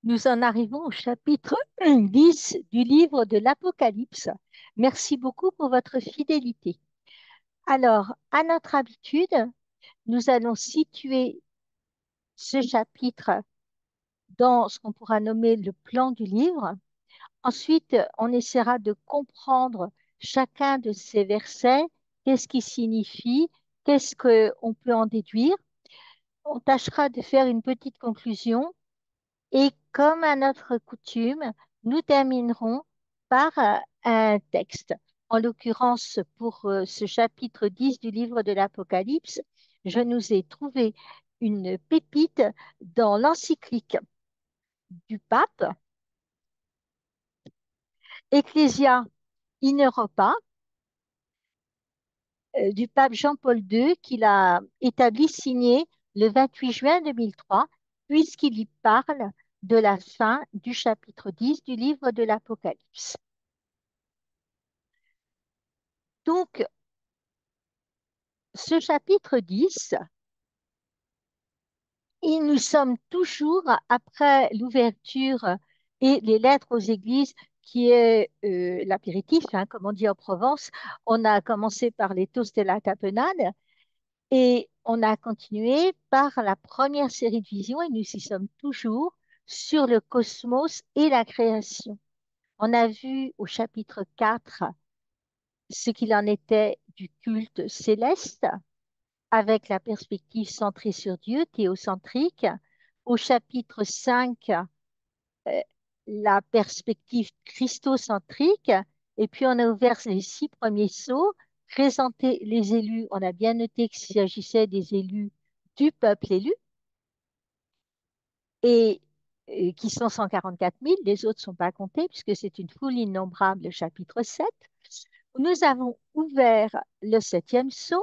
Nous en arrivons au chapitre 10 du livre de l'Apocalypse. Merci beaucoup pour votre fidélité. Alors, à notre habitude, nous allons situer ce chapitre dans ce qu'on pourra nommer le plan du livre. Ensuite, on essaiera de comprendre chacun de ces versets, qu'est-ce qui signifie, qu'est-ce qu'on peut en déduire. On tâchera de faire une petite conclusion. Et comme à notre coutume, nous terminerons par un texte. En l'occurrence, pour ce chapitre 10 du livre de l'Apocalypse, je nous ai trouvé une pépite dans l'encyclique du pape, Ecclesia in Europa, du pape Jean-Paul II, qu'il a établi, signé le 28 juin 2003, puisqu'il y parle de la fin du chapitre 10 du livre de l'Apocalypse. Donc, ce chapitre 10, et nous sommes toujours après l'ouverture et les lettres aux églises, qui est l'apéritif, hein, comme on dit en Provence. On a commencé par les toasts et la tapenade et on a continué par la première série de visions et nous y sommes toujours sur le cosmos et la création. On a vu au chapitre 4 ce qu'il en était du culte céleste, avec la perspective centrée sur Dieu, théocentrique. Au chapitre 5, euh, la perspective christocentrique. Et puis, on a ouvert les 6 premiers sceaux, présenté les élus. On a bien noté qu'il s'agissait des élus du peuple élu, et qui sont 144 000. Les autres ne sont pas comptés, puisque c'est une foule innombrable, le chapitre 7. Nous avons ouvert le 7e sceau,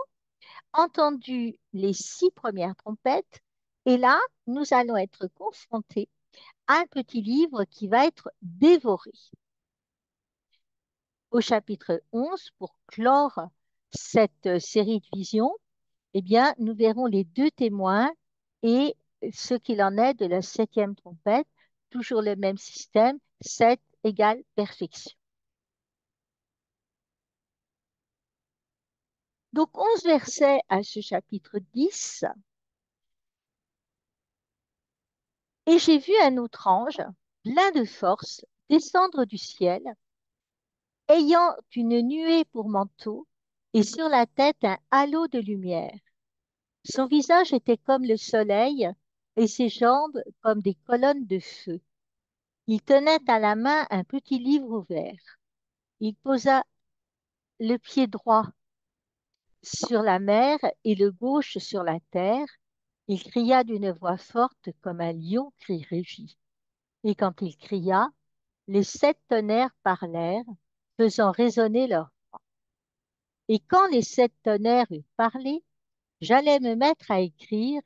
entendu les 6 premières trompettes, et là, nous allons être confrontés à un petit livre qui va être dévoré. Au chapitre 11, pour clore cette série de visions, eh bien, nous verrons les 2 témoins et ce qu'il en est de la 7e trompette, toujours le même système, 7 égale perfection. Donc, 11 versets à ce chapitre 10. Et j'ai vu un autre ange, plein de force, descendre du ciel, ayant une nuée pour manteau, et sur la tête un halo de lumière. Son visage était comme le soleil, et ses jambes comme des colonnes de feu. Il tenait à la main un petit livre ouvert. Il posa le pied droit sur la mer et le gauche sur la terre. Il cria d'une voix forte comme un lion qui rugit. Et quand il cria, les 7 tonnerres parlèrent, faisant résonner leur. Et quand les 7 tonnerres eurent parlé, j'allais me mettre à écrire,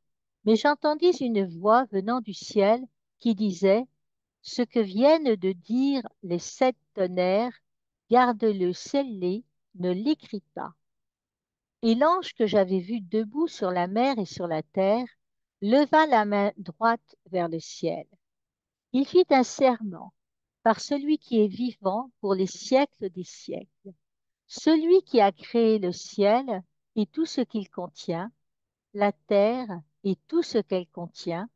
mais j'entendis une voix venant du ciel qui disait, ce que viennent de dire les 7 tonnerres, garde-le scellé, ne l'écris pas. Et l'ange que j'avais vu debout sur la mer et sur la terre leva la main droite vers le ciel. Il fit un serment par celui qui est vivant pour les siècles des siècles, celui qui a créé le ciel et tout ce qu'il contient, la terre et tout ce qu'elle contient,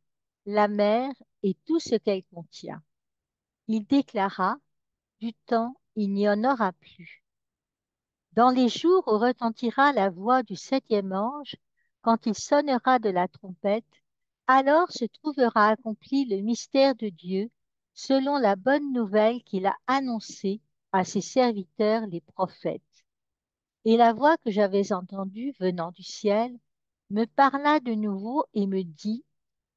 la mer et tout ce qu'elle contient. Il déclara, du temps, il n'y en aura plus. Dans les jours où retentira la voix du 7e ange, quand il sonnera de la trompette, alors se trouvera accompli le mystère de Dieu, selon la bonne nouvelle qu'il a annoncée à ses serviteurs les prophètes. Et la voix que j'avais entendue venant du ciel me parla de nouveau et me dit,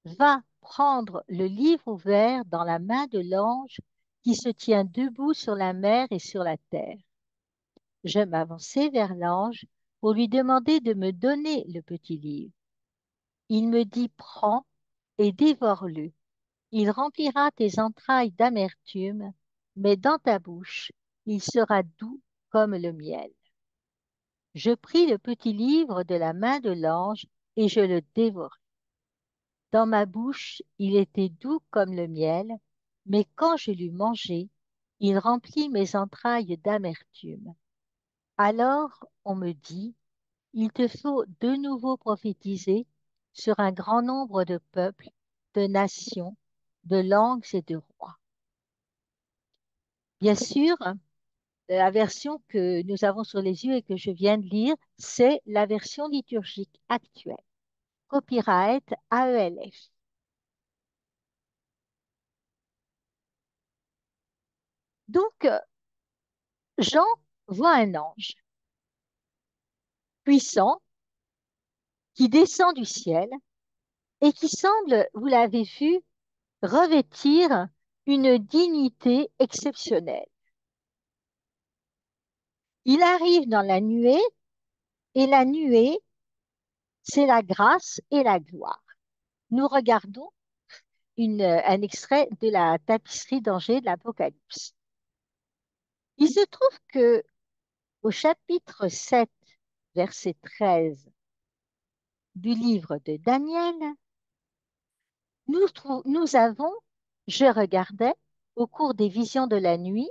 va prendre le livre ouvert dans la main de l'ange qui se tient debout sur la mer et sur la terre. Je m'avançai vers l'ange pour lui demander de me donner le petit livre. Il me dit, prends et dévore-le. Il remplira tes entrailles d'amertume, mais dans ta bouche, il sera doux comme le miel. Je pris le petit livre de la main de l'ange et je le dévorai. Dans ma bouche, il était doux comme le miel, Mais quand je l'eus mangé, il remplit mes entrailles d'amertume. Alors on me dit, il te faut de nouveau prophétiser sur un grand nombre de peuples, de nations, de langues et de rois. Bien sûr, la version que nous avons sur les yeux et que je viens de lire, c'est la version liturgique actuelle. Copyright AELF. Donc, Jean voit un ange puissant qui descend du ciel et qui semble, vous l'avez vu, revêtir une dignité exceptionnelle. Il arrive dans la nuée et la nuée, c'est la grâce et la gloire. Nous regardons un extrait de la tapisserie d'Angers de l'Apocalypse. Il se trouve que au chapitre 7, verset 13 du livre de Daniel, nous avons, je regardais au cours des visions de la nuit,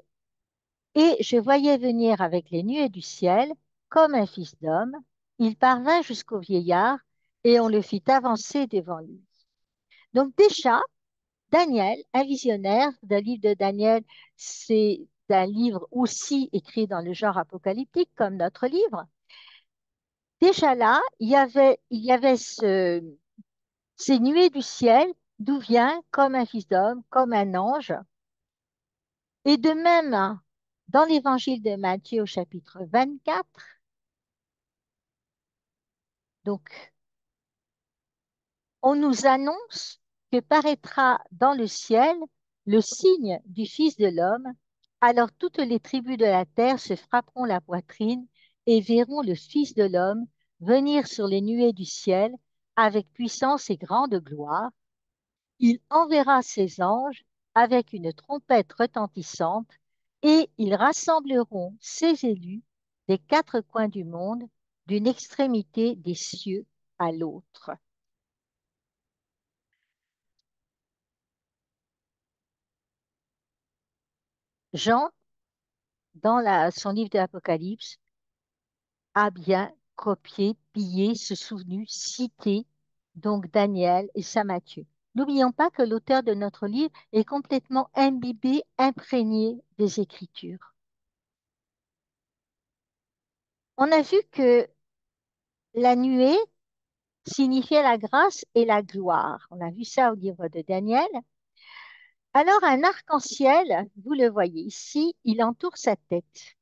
et je voyais venir avec les nuées du ciel comme un fils d'homme. Il parvint jusqu'au vieillard et on le fit avancer devant lui. Donc déjà, Daniel, un visionnaire d'un livre de Daniel, c'est un livre aussi écrit dans le genre apocalyptique comme notre livre. Déjà là, il y avait ces nuées du ciel, d'où vient comme un fils d'homme, comme un ange. Et de même, dans l'évangile de Matthieu au chapitre 24, donc on nous annonce que paraîtra dans le ciel le signe du Fils de l'homme. Alors toutes les tribus de la terre se frapperont la poitrine et verront le Fils de l'homme venir sur les nuées du ciel avec puissance et grande gloire. Il enverra ses anges avec une trompette retentissante et ils rassembleront ses élus des quatre coins du monde, d'une extrémité des cieux à l'autre. Jean, dans son livre de l'Apocalypse, a bien copié, pillé, se souvenu, cité donc Daniel et Saint Matthieu. N'oublions pas que l'auteur de notre livre est complètement imbibé, imprégné des Écritures. On a vu que la nuée signifiait la grâce et la gloire. On a vu ça au livre de Daniel. Alors un arc-en-ciel, vous le voyez ici, il entoure sa tête.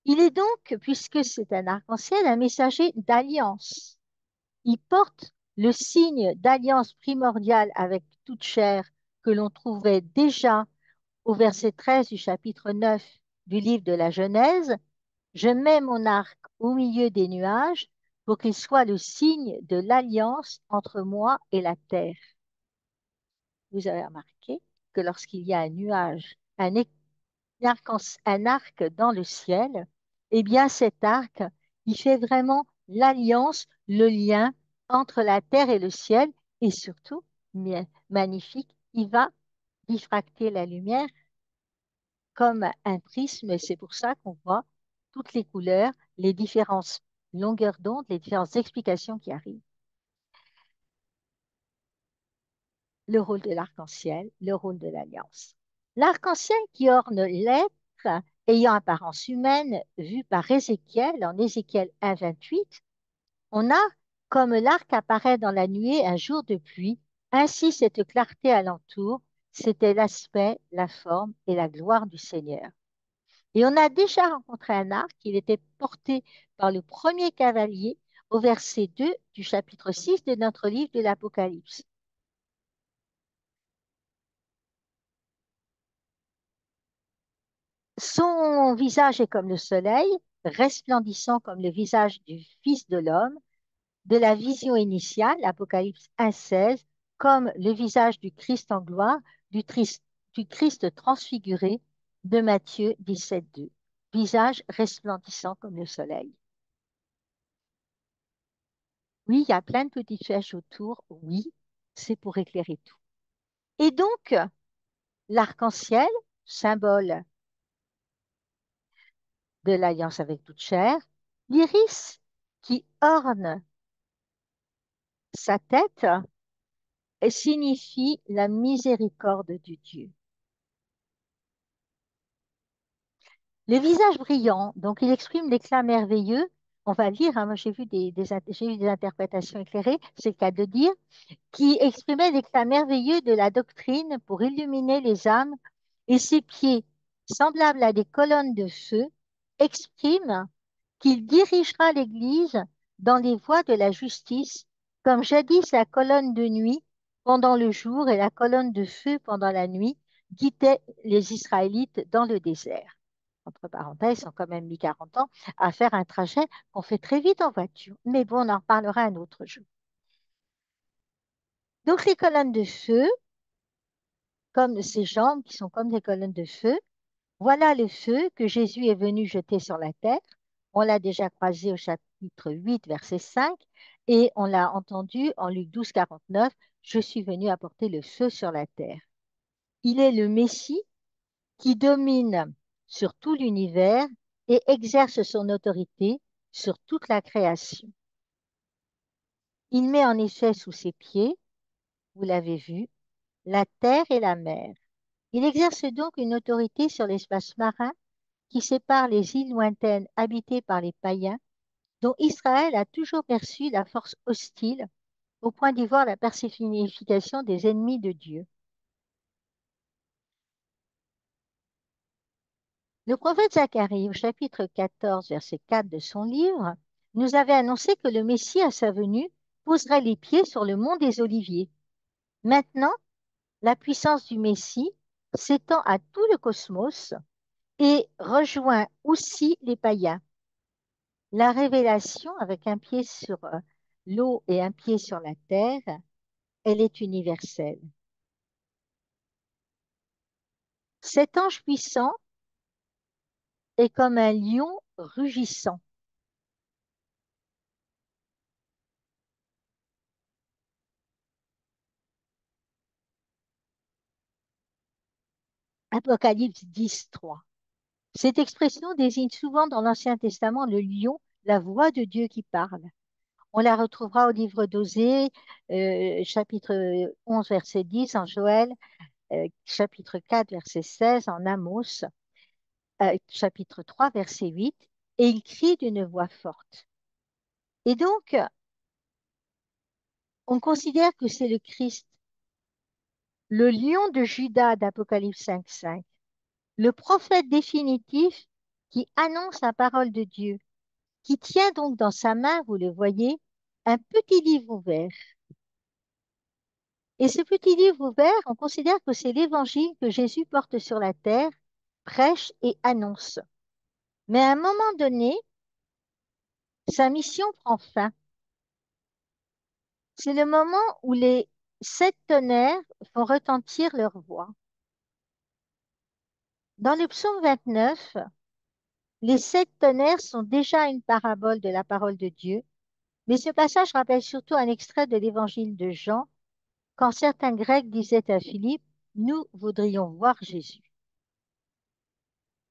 Il est donc, puisque c'est un arc-en-ciel, un messager d'alliance. Il porte le signe d'alliance primordiale avec toute chair que l'on trouvait déjà au verset 13 du chapitre 9 du livre de la Genèse. Je mets mon arc au milieu des nuages pour qu'il soit le signe de l'alliance entre moi et la terre. Vous avez remarqué que lorsqu'il y a un nuage, un arc dans le ciel, eh bien cet arc, il fait vraiment l'alliance, le lien entre la terre et le ciel, et surtout, magnifique, il va diffracter la lumière comme un prisme, et c'est pour ça qu'on voit toutes les couleurs, les différentes longueurs d'onde, les différentes explications qui arrivent. Le rôle de l'arc-en-ciel, le rôle de l'alliance. L'arc-en-ciel qui orne l'être ayant apparence humaine, vu par Ézéchiel, en Ézéchiel 1, 28, on a comme l'arc apparaît dans la nuée un jour de pluie, ainsi cette clarté alentour, c'était l'aspect, la forme et la gloire du Seigneur. Et on a déjà rencontré un arc, il était porté par le premier cavalier au verset 2 du chapitre 6 de notre livre de l'Apocalypse. Son visage est comme le soleil, resplendissant comme le visage du Fils de l'homme, de la vision initiale, Apocalypse 1,16, comme le visage du Christ en gloire, du Christ transfiguré de Matthieu 17,2. Visage resplendissant comme le soleil. Oui, il y a plein de petites flèches autour. Oui, c'est pour éclairer tout. Et donc, l'arc-en-ciel, symbole de l'alliance avec toute chair, l'iris qui orne sa tête signifie la miséricorde de Dieu. Le visage brillant, donc il exprime l'éclat merveilleux. On va lire, hein, moi j'ai vu des interprétations éclairées, c'est le cas de dire, qui exprimait l'éclat merveilleux de la doctrine pour illuminer les âmes, et ses pieds, semblables à des colonnes de feu, expriment qu'il dirigera l'Église dans les voies de la justice, comme jadis la colonne de nuit pendant le jour et la colonne de feu pendant la nuit guidaient les Israélites dans le désert. Entre parenthèses, ils ont quand même mis 40 ans à faire un trajet qu'on fait très vite en voiture. Mais bon, on en reparlera un autre jour. Donc, les colonnes de feu, comme ces jambes qui sont comme des colonnes de feu, voilà le feu que Jésus est venu jeter sur la terre. On l'a déjà croisé au chapitre 8, verset 5, et on l'a entendu en Luc 12, 49. Je suis venu apporter le feu sur la terre. Il est le Messie qui domine sur tout l'univers et exerce son autorité sur toute la création. Il met en effet sous ses pieds, vous l'avez vu, la terre et la mer. Il exerce donc une autorité sur l'espace marin qui sépare les îles lointaines habitées par les païens, dont Israël a toujours perçu la force hostile au point d'y voir la personnification des ennemis de Dieu. Le prophète Zacharie, au chapitre 14, verset 4 de son livre, nous avait annoncé que le Messie, à sa venue, poserait les pieds sur le mont des Oliviers. Maintenant, la puissance du Messie s'étend à tout le cosmos et rejoint aussi les païens. La révélation, avec un pied sur l'eau et un pied sur la terre, elle est universelle. Cet ange puissant est comme un lion rugissant. Apocalypse 10, 3. Cette expression désigne souvent dans l'Ancien Testament le lion, la voix de Dieu qui parle. On la retrouvera au livre d'Osée, chapitre 11, verset 10, en Joël, chapitre 4, verset 16, en Amos, chapitre 3, verset 8, et il crie d'une voix forte. Et donc, on considère que c'est le Christ, le lion de Juda d'Apocalypse 5, 5, le prophète définitif qui annonce la parole de Dieu, qui tient donc dans sa main, vous le voyez, un petit livre ouvert. Et ce petit livre ouvert, on considère que c'est l'évangile que Jésus porte sur la terre, prêche et annonce. Mais à un moment donné, sa mission prend fin. C'est le moment où les 7 tonnerres font retentir leur voix. Dans le psaume 29, les 7 tonnerres sont déjà une parabole de la parole de Dieu, mais ce passage rappelle surtout un extrait de l'évangile de Jean, quand certains Grecs disaient à Philippe, nous voudrions voir Jésus.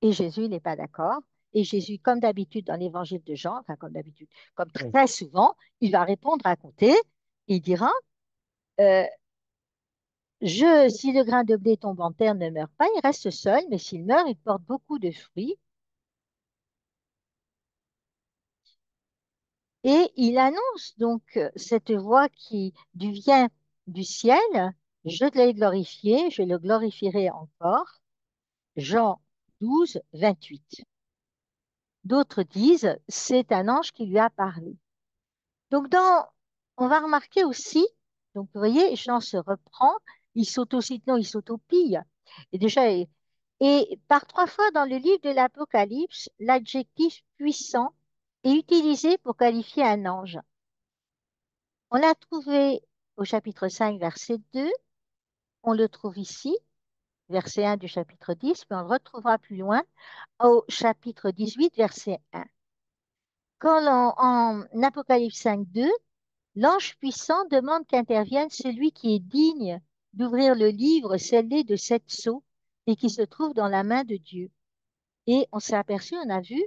Et Jésus n'est pas d'accord. Et Jésus, comme d'habitude dans l'évangile de Jean, enfin comme d'habitude, comme très souvent, il va répondre à côté, il dira, euh, si le grain de blé tombe en terre ne meurt pas, il reste seul, mais s'il meurt, il porte beaucoup de fruits. Et il annonce donc cette voix qui vient du ciel, je l'ai glorifié, je le glorifierai encore. Jean 12, 28. D'autres disent, c'est un ange qui lui a parlé. Donc, on va remarquer aussi, donc vous voyez, Jean se reprend, non, il s'autopille. Et déjà, et par 3 fois dans le livre de l'Apocalypse, l'adjectif puissant est utilisé pour qualifier un ange. On l'a trouvé au chapitre 5, verset 2, on le trouve ici, verset 1 du chapitre 10, mais on le retrouvera plus loin au chapitre 18, verset 1. En Apocalypse 5, 2, l'ange puissant demande qu'intervienne celui qui est digne d'ouvrir le livre scellé de 7 sceaux et qui se trouve dans la main de Dieu. Et on s'est aperçu, on a vu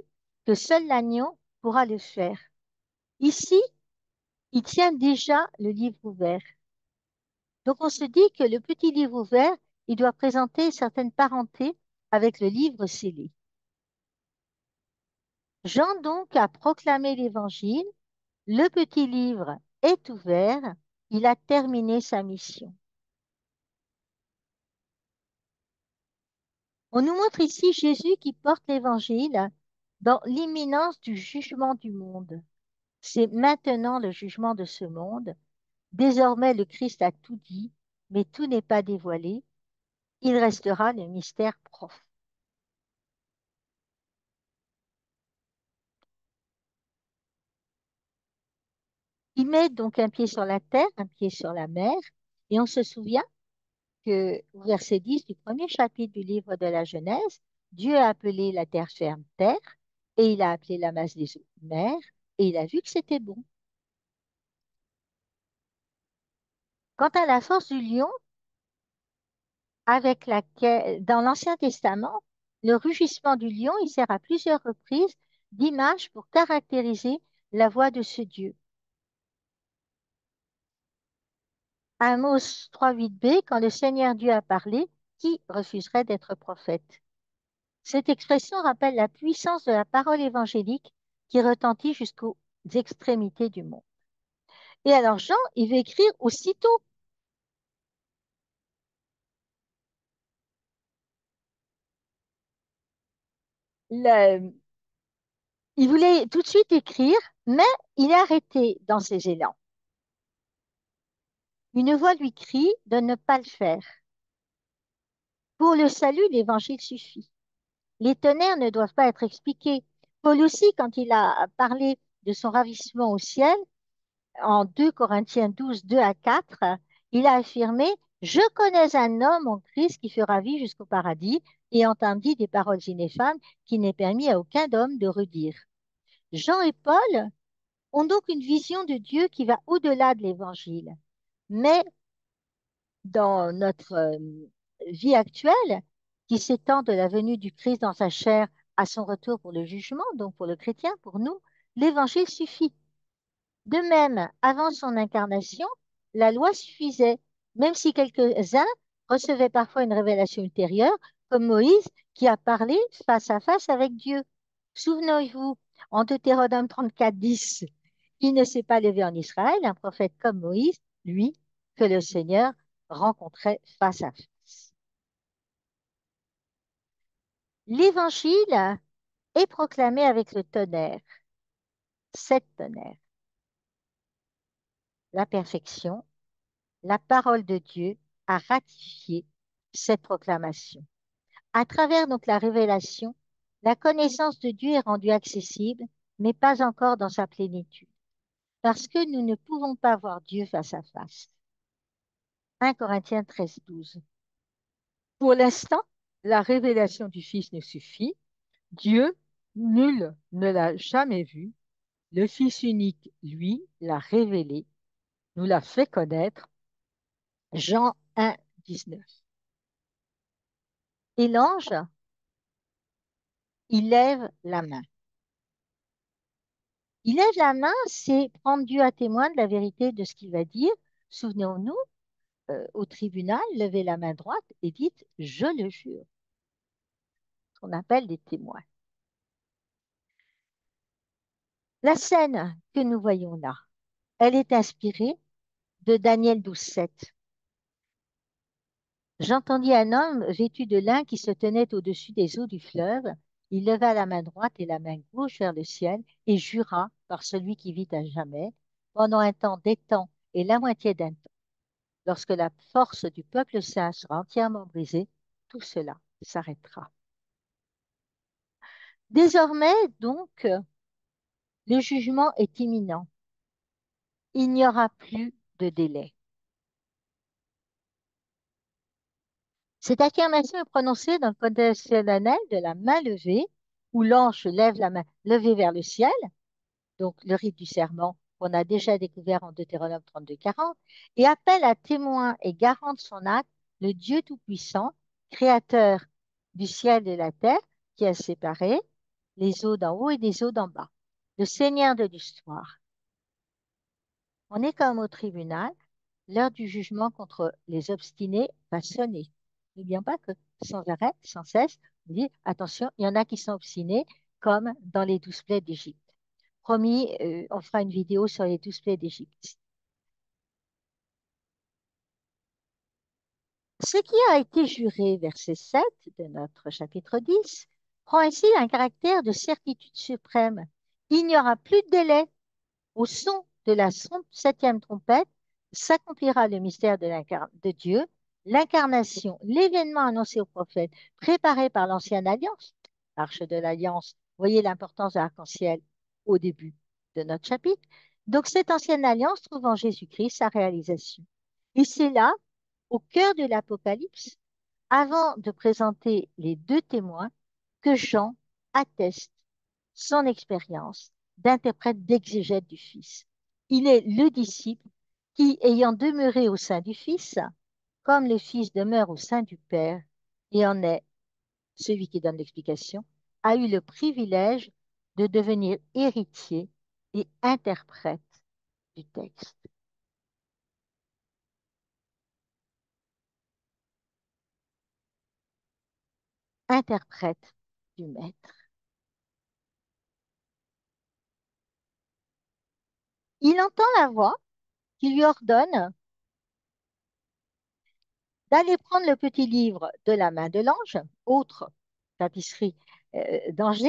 que seul l'agneau pourra le faire. Ici, il tient déjà le livre ouvert. Donc on se dit que le petit livre ouvert, il doit présenter certaines parentés avec le livre scellé. Jean donc a proclamé l'Évangile, le petit livre est ouvert, il a terminé sa mission. On nous montre ici Jésus qui porte l'Évangile dans l'imminence du jugement du monde. C'est maintenant le jugement de ce monde. Désormais, le Christ a tout dit, mais tout n'est pas dévoilé. Il restera le mystère profond. Il met donc un pied sur la terre, un pied sur la mer, et on se souvient que au verset 10 du premier chapitre du livre de la Genèse, Dieu a appelé la terre ferme terre, et il a appelé la masse des eaux mer, et il a vu que c'était bon. Quant à la force du lion, avec laquelle, dans l'Ancien Testament, le rugissement du lion, il sert à plusieurs reprises d'image pour caractériser la voix de ce Dieu. Amos 3:8b, quand le Seigneur Dieu a parlé, qui refuserait d'être prophète? Cette expression rappelle la puissance de la parole évangélique qui retentit jusqu'aux extrémités du monde. Et alors Jean, il veut écrire aussitôt. Le- il voulait tout de suite écrire, mais il est arrêté dans ses élans. Une voix lui crie de ne pas le faire. Pour le salut, l'évangile suffit. Les tonnerres ne doivent pas être expliqués. Paul aussi, quand il a parlé de son ravissement au ciel, en 2 Corinthiens 12, 2 à 4, il a affirmé, je connais un homme en Christ qui fut ravi jusqu'au paradis et entendit des paroles ineffables qui n'est permis à aucun homme de redire. Jean et Paul ont donc une vision de Dieu qui va au-delà de l'évangile. Mais dans notre vie actuelle, qui s'étend de la venue du Christ dans sa chair à son retour pour le jugement, donc pour le chrétien, pour nous, l'évangile suffit. De même, avant son incarnation, la loi suffisait, même si quelques-uns recevaient parfois une révélation ultérieure, comme Moïse qui a parlé face à face avec Dieu. Souvenez-vous, en Deutéronome 34, 10, il ne s'est pas levé en Israël un prophète comme Moïse, lui, que le Seigneur rencontrait face à face. L'évangile est proclamé avec le tonnerre, 7 tonnerres, la perfection. La parole de Dieu a ratifié cette proclamation. À travers donc la révélation, la connaissance de Dieu est rendue accessible, mais pas encore dans sa plénitude, parce que nous ne pouvons pas voir Dieu face à face. 1 Corinthiens 13, 12. Pour l'instant, la révélation du Fils nous suffit. Dieu, nul ne l'a jamais vu. Le Fils unique, lui, l'a révélé, nous l'a fait connaître. Jean 1, 19. Et l'ange, il lève la main. Il lève la main, c'est prendre Dieu à témoin de la vérité de ce qu'il va dire. Souvenons-nous, au tribunal, levez la main droite et dites, je le jure, ce qu'on appelle des témoins. La scène que nous voyons là, elle est inspirée de Daniel 12:7. J'entendis un homme vêtu de lin qui se tenait au-dessus des eaux du fleuve. Il leva la main droite et la main gauche vers le ciel et jura par celui qui vit à jamais, pendant un temps des temps et la moitié d'un temps. Lorsque la force du peuple saint sera entièrement brisée, tout cela s'arrêtera. Désormais, donc, le jugement est imminent. Il n'y aura plus de délai. Cette affirmation est prononcée dans le contexte solennel de la main levée, où l'ange lève la main levée vers le ciel, donc le rite du serment qu'on a déjà découvert en Deutéronome 32, 40, et appelle à témoin et garant de son acte le Dieu Tout-Puissant, créateur du ciel et de la terre qui a séparé les eaux d'en haut et des eaux d'en bas. Le Seigneur de l'histoire. On est comme au tribunal, l'heure du jugement contre les obstinés va sonner. N'oublions pas que sans arrêt, sans cesse, on dit attention, il y en a qui sont obstinés, comme dans les 12 plaies d'Égypte. Promis, on fera une vidéo sur les 12 plaies d'Égypte. Ce qui a été juré, verset 7 de notre chapitre 10, prend ici un caractère de certitude suprême. Il n'y aura plus de délai. Au son de la septième trompette s'accomplira le mystère de Dieu, l'incarnation, l'événement annoncé au prophète, préparé par l'ancienne alliance, l'arche de l'alliance. Voyez l'importance de l'arc-en-ciel au début de notre chapitre. Donc, cette ancienne alliance trouve en Jésus-Christ sa réalisation. Et c'est là, au cœur de l'Apocalypse, avant de présenter les deux témoins, que Jean atteste son expérience d'interprète d'exégète du Fils. Il est le disciple qui, ayant demeuré au sein du Fils, comme le Fils demeure au sein du Père, et en est celui qui donne l'explication, a eu le privilège de devenir héritier et interprète du texte. Interprète du Maître. Il entend la voix qui lui ordonne d'aller prendre le petit livre de la main de l'ange, autre tapisserie d'Angers,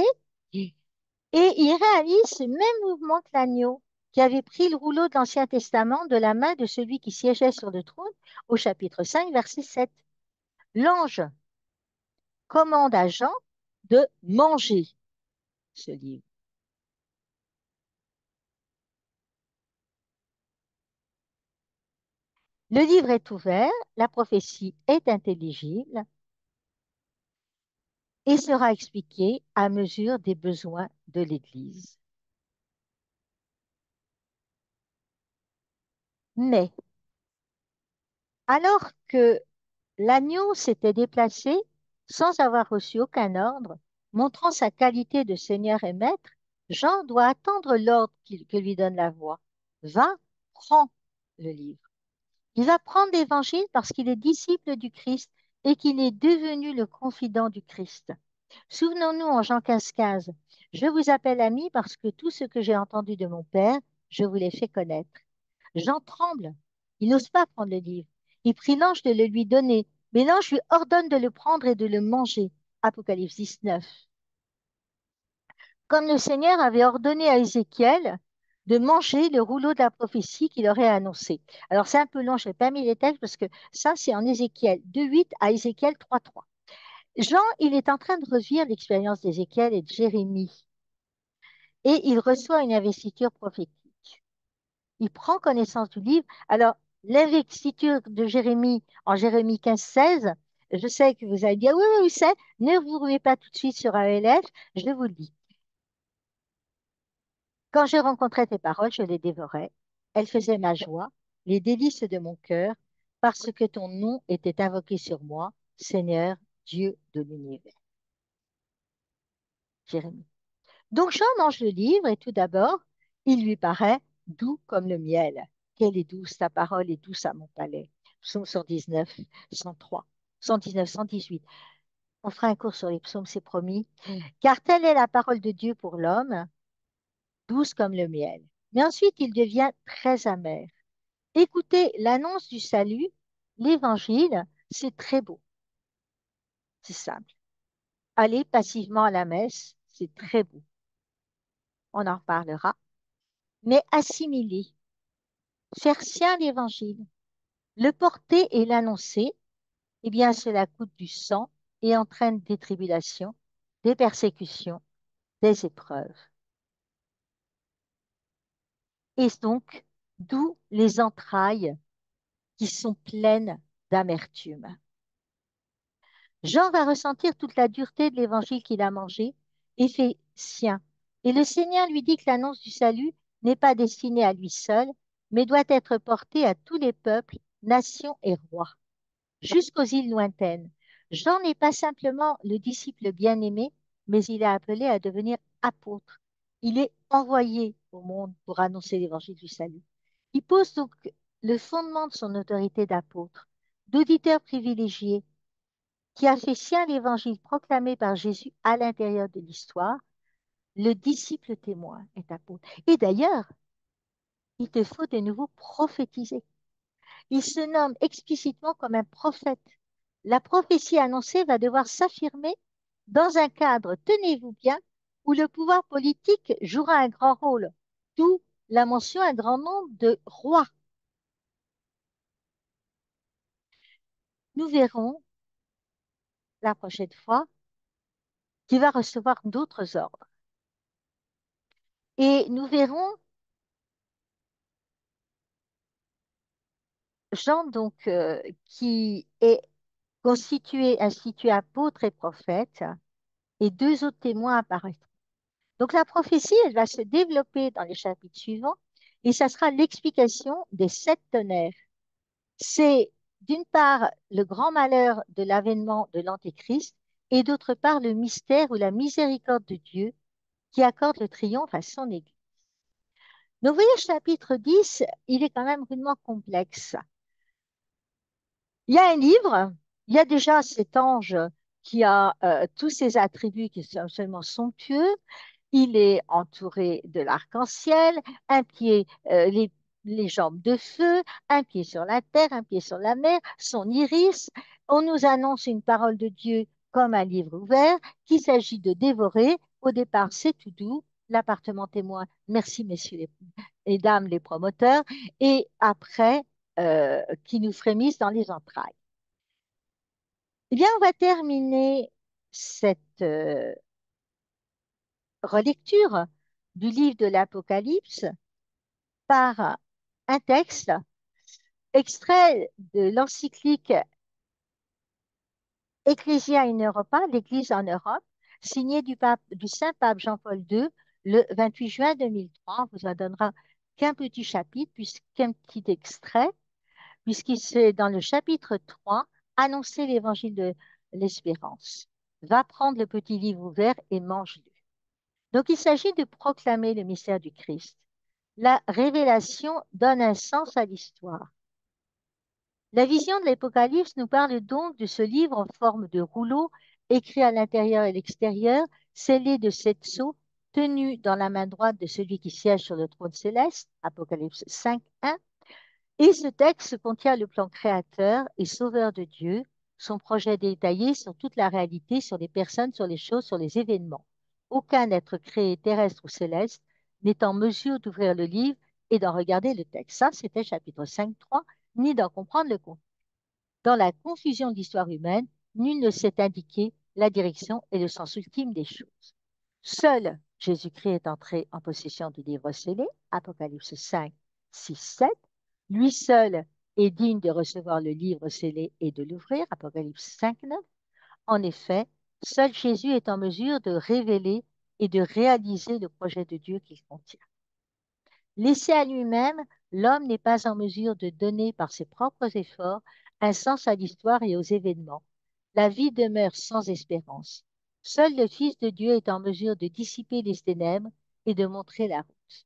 et il réalise ce même mouvement que l'agneau, qui avait pris le rouleau de l'Ancien Testament de la main de celui qui siégeait sur le trône au chapitre 5, verset 7. L'ange commande à Jean de manger ce livre. Le livre est ouvert, la prophétie est intelligible et sera expliquée à mesure des besoins de l'Église. Mais alors que l'agneau s'était déplacé sans avoir reçu aucun ordre, montrant sa qualité de seigneur et maître, Jean doit attendre l'ordre que lui donne la voix. Va, prends le livre. Il va prendre l'Évangile parce qu'il est disciple du Christ et qu'il est devenu le confident du Christ. Souvenons-nous en Jean 15,15, je vous appelle ami parce que tout ce que j'ai entendu de mon Père, je vous l'ai fait connaître. Jean tremble. Il n'ose pas prendre le livre. Il prie l'ange de le lui donner, mais l'ange lui ordonne de le prendre et de le manger. Apocalypse 19. Comme le Seigneur avait ordonné à Ézéchiel de manger le rouleau de la prophétie qu'il aurait annoncé. Alors c'est un peu long, je n'ai pas mis les textes parce que ça c'est en Ézéchiel 2,8 à Ézéchiel 3,3. Jean, il est en train de revivre l'expérience d'Ézéchiel et de Jérémie et il reçoit une investiture prophétique. Il prend connaissance du livre. Alors, l'investiture de Jérémie en Jérémie 15,16, je sais que vous allez dire, oui, oui, oui, c'est, ne vous ruez pas tout de suite sur ALF, je vous le dis. Quand je rencontrais tes paroles, je les dévorais. Elles faisaient ma joie, les délices de mon cœur, parce que ton nom était invoqué sur moi, Seigneur, Dieu de l'univers. Jérémie. Donc Jean mange le livre et tout d'abord, il lui paraît doux comme le miel. Quelle est douce, ta parole est douce à mon palais. Psaume 119, 103, 119, 118. On fera un cours sur les psaumes, c'est promis. Car telle est la parole de Dieu pour l'homme, douce comme le miel. Mais ensuite, il devient très amer. Écoutez, l'annonce du salut, l'évangile, c'est très beau, c'est simple. Aller passivement à la messe, c'est très beau. On en reparlera. Mais assimiler, faire sien l'évangile, le porter et l'annoncer, eh bien, cela coûte du sang et entraîne des tribulations, des persécutions, des épreuves. Et donc, d'où les entrailles qui sont pleines d'amertume. Jean va ressentir toute la dureté de l'évangile qu'il a mangé et fait sien. Et le Seigneur lui dit que l'annonce du salut n'est pas destinée à lui seul, mais doit être portée à tous les peuples, nations et rois, jusqu'aux îles lointaines. Jean n'est pas simplement le disciple bien-aimé, mais il est appelé à devenir apôtre. Il est envoyé au monde pour annoncer l'évangile du salut. Il pose donc le fondement de son autorité d'apôtre, d'auditeur privilégié, qui a fait sien l'évangile proclamé par Jésus à l'intérieur de l'histoire. Le disciple témoin est apôtre. Et d'ailleurs, il te faut de nouveau prophétiser. Il se nomme explicitement comme un prophète. La prophétie annoncée va devoir s'affirmer dans un cadre, tenez-vous bien, où le pouvoir politique jouera un grand rôle, d'où la mention un grand nombre de rois. Nous verrons la prochaine fois qu'il va recevoir d'autres ordres. Et nous verrons Jean, donc, qui est constitué, institué apôtre et prophète, et deux autres témoins apparaîtront. Donc la prophétie, elle va se développer dans les chapitres suivants et ça sera l'explication des sept tonnerres. C'est d'une part le grand malheur de l'avènement de l'Antéchrist et d'autre part le mystère ou la miséricorde de Dieu qui accorde le triomphe à son Église. Donc vous voyez, chapitre 10, il est quand même rudement complexe. Il y a un livre, il y a déjà cet ange qui a tous ses attributs qui sont absolument somptueux. Il est entouré de l'arc-en-ciel, un pied, les jambes de feu, un pied sur la terre, un pied sur la mer, son iris. On nous annonce une parole de Dieu comme un livre ouvert qu'il s'agit de dévorer. Au départ, c'est tout doux, l'appartement témoin. Merci, messieurs et dames les promoteurs. Et après, qui nous frémissent dans les entrailles. Eh bien, on va terminer cette relecture du livre de l'Apocalypse par un texte extrait de l'encyclique Ecclesia in Europa, l'Église en Europe, signé du Saint-Pape Jean-Paul II le 28 juin 2003. On vous en donnera qu'un petit chapitre, puisqu'un petit extrait, puisqu'il c'est dans le chapitre 3, annoncer l'évangile de l'espérance. Va prendre le petit livre ouvert et mange-le. Donc, il s'agit de proclamer le mystère du Christ. La révélation donne un sens à l'histoire. La vision de l'Apocalypse nous parle donc de ce livre en forme de rouleau, écrit à l'intérieur et l'extérieur, scellé de sept sceaux, tenu dans la main droite de celui qui siège sur le trône céleste, Apocalypse 5, 1. Et ce texte contient le plan créateur et sauveur de Dieu, son projet détaillé sur toute la réalité, sur les personnes, sur les choses, sur les événements. Aucun être créé terrestre ou céleste n'est en mesure d'ouvrir le livre et d'en regarder le texte. Ça, c'était chapitre 5, 3, ni d'en comprendre le contenu. Dans la confusion de l'histoire humaine, nul ne sait indiquer la direction et le sens ultime des choses. Seul Jésus-Christ est entré en possession du livre scellé, Apocalypse 5, 6, 7. Lui seul est digne de recevoir le livre scellé et de l'ouvrir, Apocalypse 5, 9. En effet, seul Jésus est en mesure de révéler et de réaliser le projet de Dieu qu'il contient. Laissé à lui-même, l'homme n'est pas en mesure de donner par ses propres efforts un sens à l'histoire et aux événements. La vie demeure sans espérance. Seul le Fils de Dieu est en mesure de dissiper les ténèbres et de montrer la route.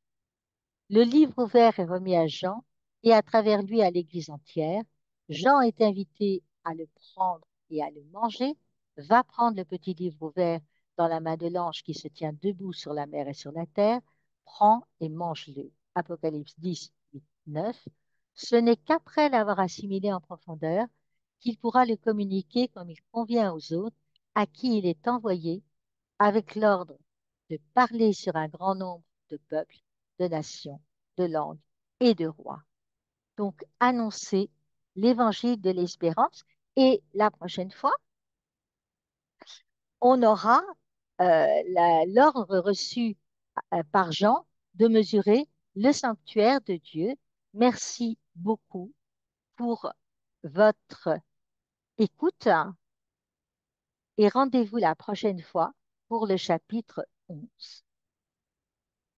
Le livre ouvert est remis à Jean et à travers lui à l'Église entière. Jean est invité à le prendre et à le manger. Va prendre le petit livre ouvert dans la main de l'ange qui se tient debout sur la mer et sur la terre. Prends et mange-le. Apocalypse 10, 8, 9. Ce n'est qu'après l'avoir assimilé en profondeur qu'il pourra le communiquer comme il convient aux autres à qui il est envoyé avec l'ordre de parler sur un grand nombre de peuples, de nations, de langues et de rois. Donc, annoncer l'évangile de l'espérance. Et la prochaine fois, on aura l'ordre reçu par Jean de mesurer le sanctuaire de Dieu. Merci beaucoup pour votre écoute et rendez-vous la prochaine fois pour le chapitre 11.